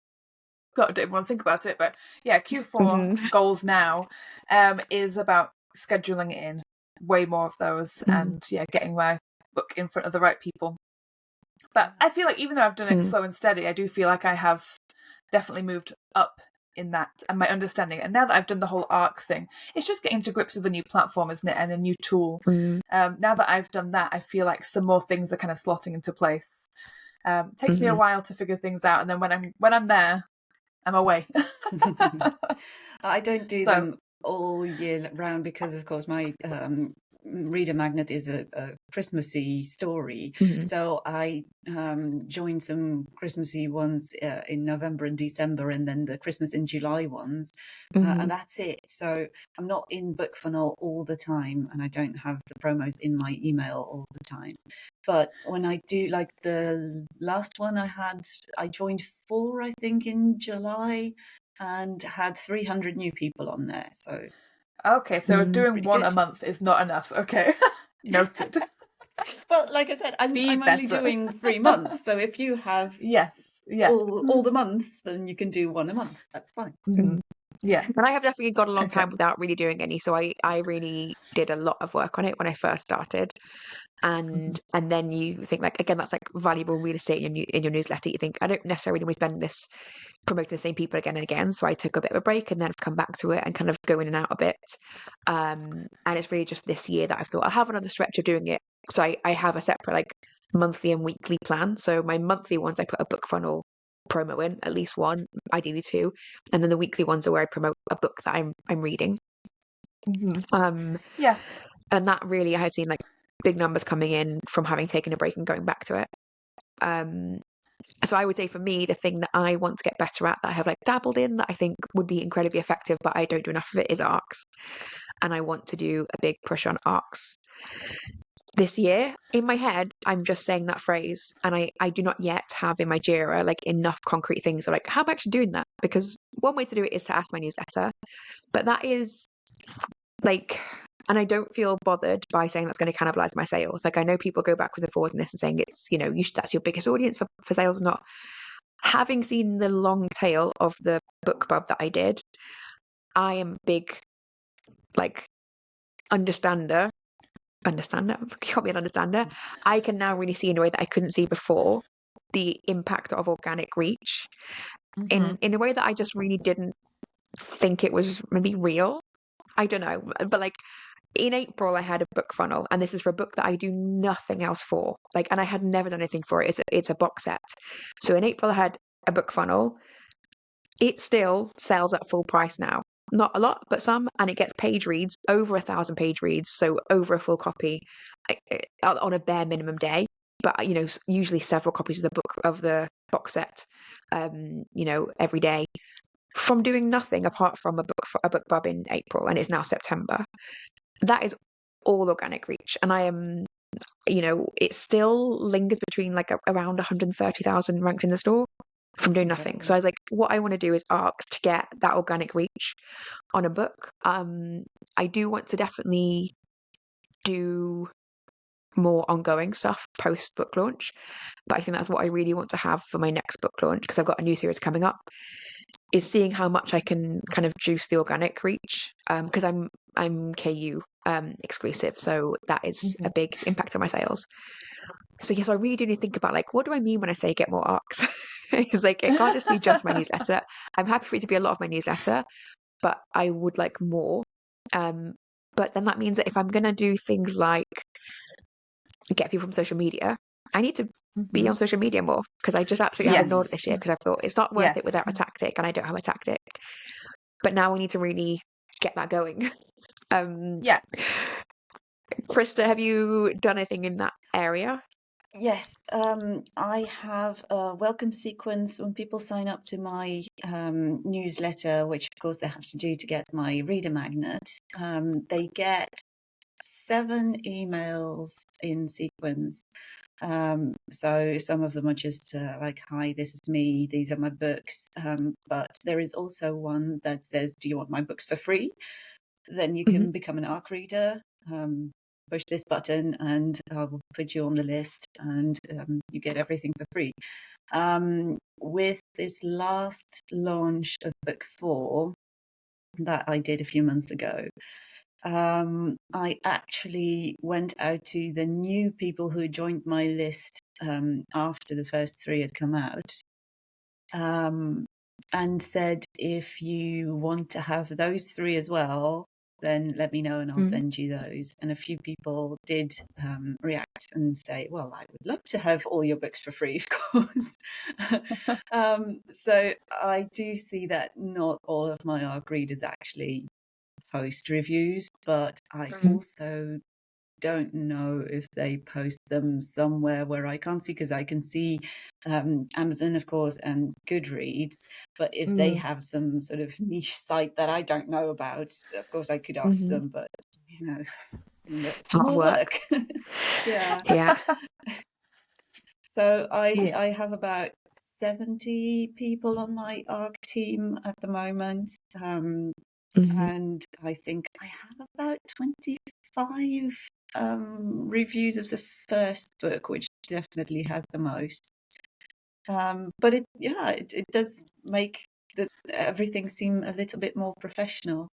God, I don't even want to think about it, but yeah, Q4 goals now is about scheduling in way more of those, and getting my book in front of the right people. But I feel like even though I've done it slow and steady, I do feel like I have definitely moved up in that and my understanding. And now that I've done the whole ARC thing, it's just getting to grips with a new platform, isn't it? And a new tool. Now that I've done that, I feel like some more things are kind of slotting into place. It takes me a while to figure things out, and then when I'm there, I'm away. I don't do them all year round because, of course, my reader magnet is a Christmassy story. So I joined some Christmassy ones in November and December, and then the Christmas in July ones, and that's it. So I'm not in Book Funnel all the time, and I don't have the promos in my email all the time. But when I do, like the last one I joined 4, I think, in July, and had 300 new people on there. So okay, so doing one a month is not enough. Okay, noted. Well, like I said, I'm only doing 3 months. So if you have all the months, then you can do one a month. That's fine. Yeah. And I have definitely got a long Okay. time without really doing any. So I really did a lot of work on it when I first started. And then you think like, again, that's like valuable real estate in your newsletter. You think, I don't necessarily want to spend this promoting the same people again and again. So I took a bit of a break and then I've come back to it and kind of go in and out a bit. And it's really just this year that I thought I'll have another stretch of doing it. So I have a separate like monthly and weekly plan. So my monthly ones, I put a book funnel promo in, at least one, ideally two. And then the weekly ones are where I promote a book that I'm reading. Yeah. And that really, I have seen like big numbers coming in from having taken a break and going back to it. So I would say for me, the thing that I want to get better at, that I have like dabbled in, that I think would be incredibly effective, but I don't do enough of it, is ARCs. And I want to do a big push on ARCs this year. In my head, I'm just saying that phrase, and I do not yet have in my Jira like enough concrete things of like, how am I actually doing that? Because one way to do it is to ask my newsletter, but that is like, and I don't feel bothered by saying that's going to cannibalize my sales. Like, I know people go backwards and forwards in this and saying it's, you know, that's your biggest audience for sales. Not having seen the long tail of the book club that I did, I am big like understander. Can't be an understander. I can now really see in a way that I couldn't see before the impact of organic reach in a way that I just really didn't think it was maybe real. I don't know, but like in April, I had a book funnel, and this is for a book that I do nothing else for. Like, and I had never done anything for it. It's a box set. So in April, I had a book funnel. It still sells at full price now. Not a lot, but some, and it gets page reads, over 1,000 page reads, so over a full copy on a bare minimum day. But you know, usually several copies of the box set, you know, every day from doing nothing apart from a book club in April, and it's now September. That is all organic reach, and I am, you know, it still lingers between like around 130,000 ranked in the store from doing nothing. So I was like, what I want to do is ARCs to get that organic reach on a book. I do want to definitely do more ongoing stuff post book launch, but I think that's what I really want to have for my next book launch, because I've got a new series coming up, is seeing how much I can kind of juice the organic reach, because I'm KU exclusive, so that is a big impact on my sales. So yes, I really do need to think about like, what do I mean when I say get more ARCs? It's like, it can't just be just my newsletter. I'm happy for it to be a lot of my newsletter, but I would like more. But then that means that if I'm going to do things like get people from social media, I need to be on social media more, because I just absolutely have ignored it this year, because I thought it's not worth it without a tactic, and I don't have a tactic. But now we need to really get that going. Yeah. Christa, have you done anything in that area? Yes, I have a welcome sequence when people sign up to my newsletter, which of course they have to do to get my reader magnet. They get 7 emails in sequence. So some of them are just like, hi, this is me, these are my books. But there is also one that says, do you want my books for free? Then you can become an ARC reader. Push this button and I will put you on the list, and you get everything for free. With this last launch of book 4 that I did a few months ago, I actually went out to the new people who joined my list after the first 3 had come out, and said, if you want to have those 3 as well, then let me know and I'll send you those. And a few people did react and say, well, I would love to have all your books for free, of course. So I do see that not all of my ARC readers actually post reviews, but I also don't know if they post them somewhere where I can't see, because I can see Amazon, of course, and Goodreads, but if they have some sort of niche site that I don't know about, of course I could ask them, but you know, that's more work. Yeah. So I have about 70 people on my ARC team at the moment. And I think I have about 25 reviews of the first book, which definitely has the most. But it does make everything seem a little bit more professional.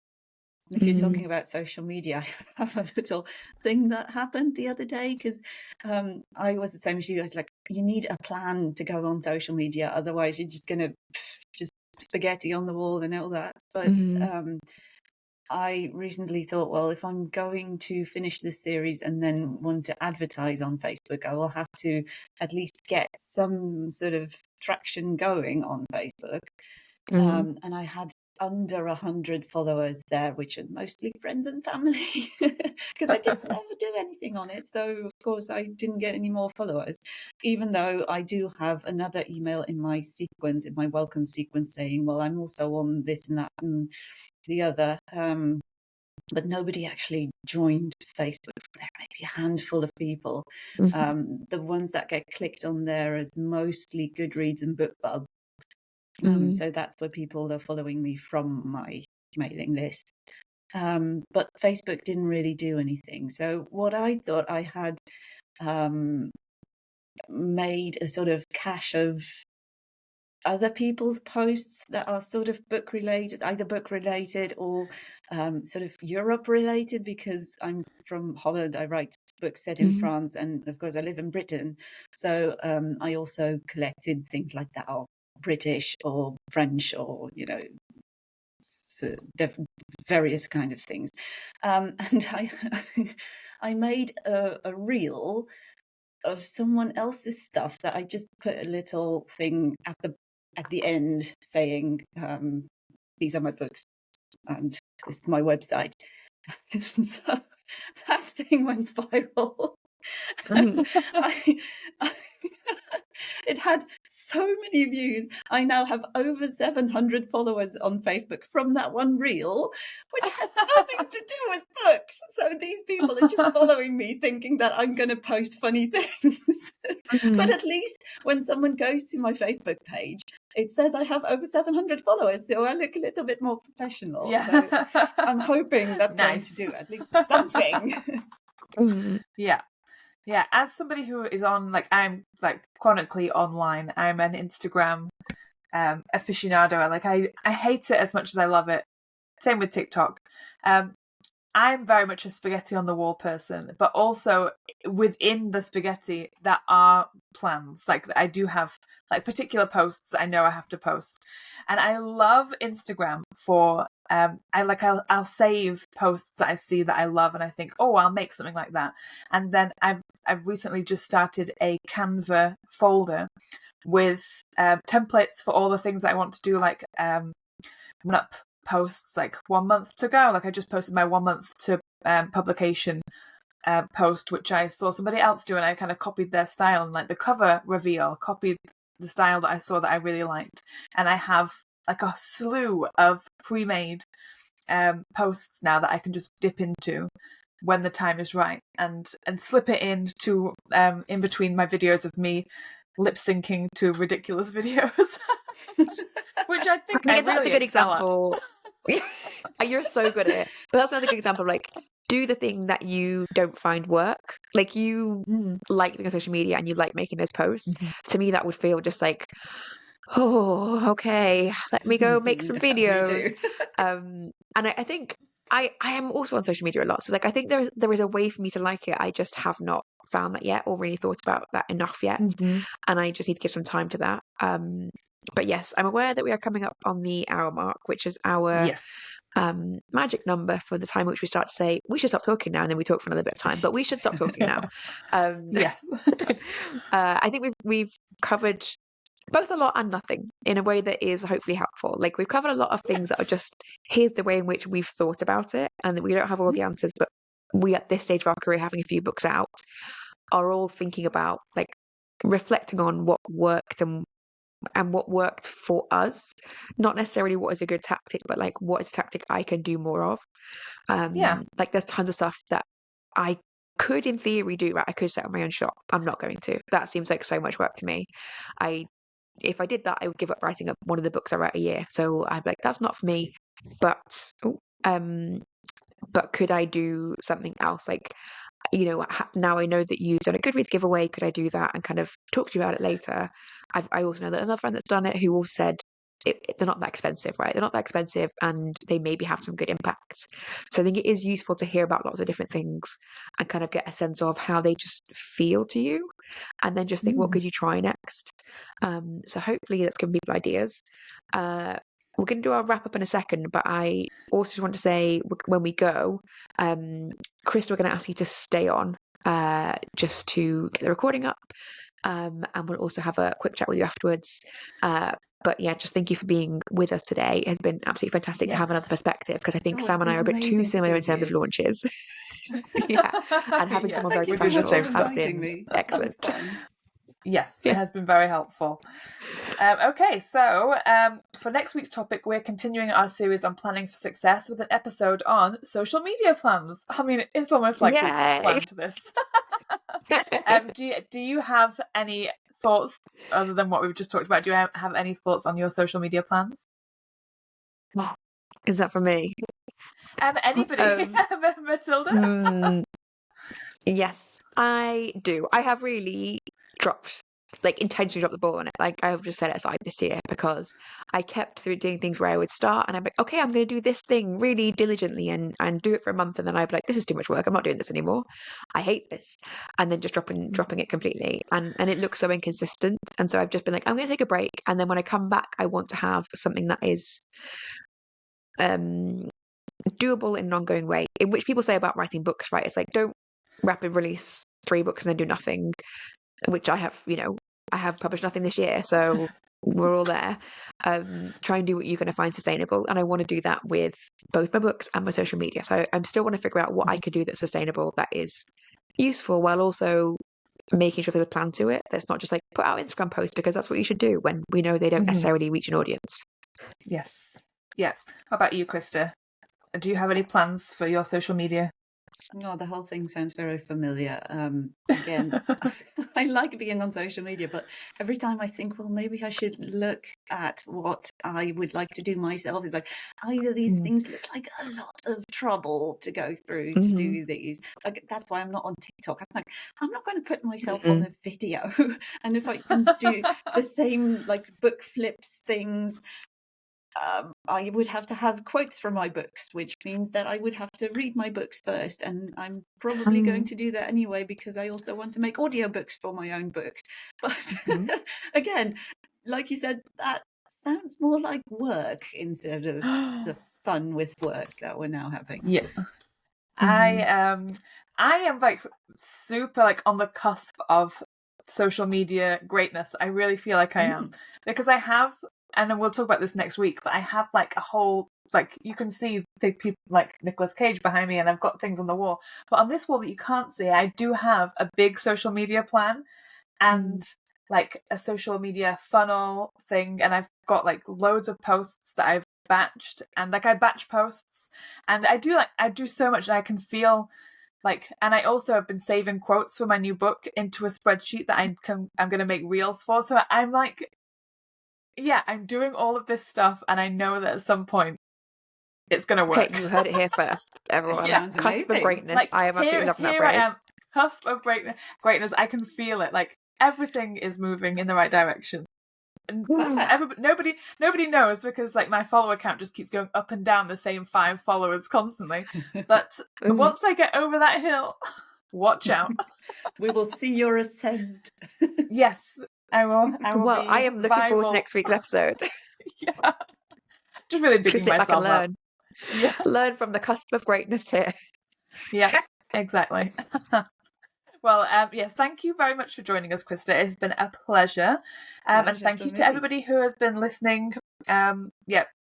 And if you're talking about social media, I have a little thing that happened the other day, because I was the same as you. I was like, you need a plan to go on social media, otherwise you're just gonna just spaghetti on the wall and all that. But I recently thought, well, if I'm going to finish this series and then want to advertise on Facebook, I will have to at least get some sort of traction going on Facebook. And I had under 100 followers there, which are mostly friends and family, because I didn't ever do anything on it. So, of course, I didn't get any more followers, even though I do have another email in my sequence, in my welcome sequence, saying, well, I'm also on this and that and the other. But nobody actually joined Facebook. There may be a handful of people. The ones that get clicked on there is mostly Goodreads and BookBub. So that's where people are following me from my mailing list. But Facebook didn't really do anything. So what I thought, I had made a sort of cache of other people's posts that are sort of book related, either book related or sort of Europe related, because I'm from Holland. I write books set in France, and of course I live in Britain. So I also collected things like that, or British or French, or so various kind of things. And I made a reel of someone else's stuff that I just put a little thing at the end saying, these are my books and this is my website. So that thing went viral. It had so many views. I now have over 700 followers on Facebook from that one reel, which had nothing to do with books. So these people are just following me thinking that I'm going to post funny things. But at least when someone goes to my Facebook page, it says I have over 700 followers, so I look a little bit more professional. Yeah. So I'm hoping that's going to do at least something. Yeah. Yeah, as somebody who is on, I'm chronically online, I'm an Instagram aficionado. I hate it as much as I love it. Same with TikTok. I'm very much a spaghetti on the wall person, but also within the spaghetti there are plans. I do have particular posts that I know I have to post, and I love Instagram for I'll save posts that I see that I love, and I think, oh, I'll make something like that, and then I've recently just started a Canva folder with templates for all the things that I want to do, coming up posts 1 month to go. I just posted my 1 month to publication post, which I saw somebody else do, and I kind of copied their style, and the cover reveal copied the style that I saw that I really liked, and I have a slew of pre-made posts now that I can just dip into when the time is right, and slip it into in between my videos of me lip syncing to ridiculous videos. Which I think that's really a good example. You're so good at it. But that's another good example of do the thing that you don't find work. You like being on social media and you like making those posts. To me, that would feel just oh, okay, let me go make some videos. Me too. And I think I am also on social media a lot. So I think there is a way for me to like it. I just have not found that yet, or really thought about that enough yet. And I just need to give some time to that. But yes, I'm aware that we are coming up on the hour mark, which is our magic number for the time at which we start to say, we should stop talking now, and then we talk for another bit of time, but we should stop talking now. Yes. I think we've covered both a lot and nothing in a way that is hopefully helpful. We've covered a lot of things that are just, here's the way in which we've thought about it, and that we don't have all the answers, but we at this stage of our career, having a few books out, are all thinking about reflecting on what worked and what worked for us, not necessarily what is a good tactic, but what is a tactic I can do more of. There's tons of stuff that I could in theory do, right? I could set up my own shop. I'm not going to. That seems like so much work to me. If I did that, I would give up writing up one of the books I write a year. So I'd be like, that's not for me. But could I do something else? Now I know that you've done a Goodreads giveaway. Could I do that and kind of talk to you about it later? I also know that another friend that's done it who all said, they're not that expensive, right? They're not that expensive, and they maybe have some good impact. So I think it is useful to hear about lots of different things and kind of get a sense of how they just feel to you, and then just think, what could you try next? So hopefully that's giving people ideas. We're going to do our wrap up in a second, but I also just want to say when we go, Christa, we're going to ask you to stay on just to get the recording up, and we'll also have a quick chat with you afterwards. But yeah, just thank you for being with us today. It has been absolutely fantastic to have another perspective, because I think Sam and I are a bit too similar in terms of launches. Yeah, and having someone very professional has been excellent. Yes, it has been very helpful. Okay, so for next week's topic, we're continuing our series on planning for success with an episode on social media plans. I mean, it's almost like we planned this. Do you have any thoughts other than what we've just talked about? Do you have any thoughts on your social media plans? Is that for me? Anybody? Matilda? Yes, I do. I have really intentionally dropped the ball on it. Like, I've just set it aside this year because I kept through doing things where I would start and I'm like, okay, I'm going to do this thing really diligently and do it for a month, and then I'd be like, this is too much work. I'm not doing this anymore. I hate this. And then just dropping it completely. And it looks so inconsistent. And so I've just been like, I'm going to take a break. And then when I come back, I want to have something that is doable in an ongoing way, in which people say about writing books, right? It's like, don't rapid release 3 books and then do nothing, which I have, I have published nothing this year, so we're all there. Try and do what you're going to find sustainable, and I want to do that with both my books and my social media. So I still want to figure out what I could do that's sustainable, that is useful, while also making sure there's a plan to it. That's not just like put out Instagram posts because that's what you should do when we know they don't necessarily reach an audience. Yes. Yeah. How about you, Christa? Do you have any plans for your social media? Oh, the whole thing sounds very familiar. Again, I like being on social media, but every time I think, well, maybe I should look at what I would like to do myself, it's like, either these things look like a lot of trouble to go through to do these. Like, that's why I'm not on TikTok. I'm like, I'm not going to put myself on a video. And if I can do the same like book flips things, I would have to have quotes from my books, which means that I would have to read my books first, and I'm probably going to do that anyway because I also want to make audiobooks for my own books. But again, like you said, that sounds more like work instead of the fun with work that we're now having. Yeah. I am like super like on the cusp of social media greatness. I really feel like I am, because I have, and then we'll talk about this next week, but I have like a whole, like, you can see people like Nicolas Cage behind me, and I've got things on the wall. But on this wall that you can't see, I do have a big social media plan and like a social media funnel thing. And I've got like loads of posts that I've batched, and like I batch posts, and I do so much, and I can feel like, and I also have been saving quotes for my new book into a spreadsheet that I'm going to make reels for. So I'm like, yeah, I'm doing all of this stuff, and I know that at some point it's going to work. Okay, you heard it here first, everyone. Sounds cusp of greatness. Like, I am absolutely loving that phrase. I am, cusp of greatness. I can feel it. Like, everything is moving in the right direction. And nobody knows, because like my follower count just keeps going up and down the same 5 followers constantly. But once I get over that hill, watch out. We will see your ascent. Yes, I will. Well, I am looking forward to next week's episode. Yeah, just really digging myself back and learn. up. Yeah, learn from the cusp of greatness here. Yeah, exactly. Well, yes, thank you very much for joining us, Christa. It's been a pleasure. And thank you to everybody who has been listening.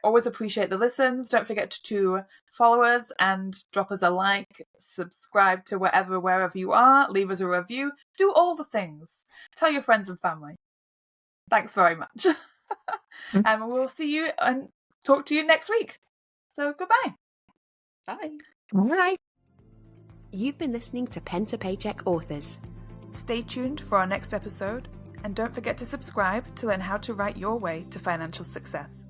Always appreciate the listens. Don't forget to follow us and drop us a like, subscribe to wherever you are, leave us a review, do all the things. Tell your friends and family. Thanks very much. And we'll see you and talk to you next week. So goodbye. Bye. Bye. You've been listening to Pen to Paycheck Authors. Stay tuned for our next episode, and don't forget to subscribe to learn how to write your way to financial success.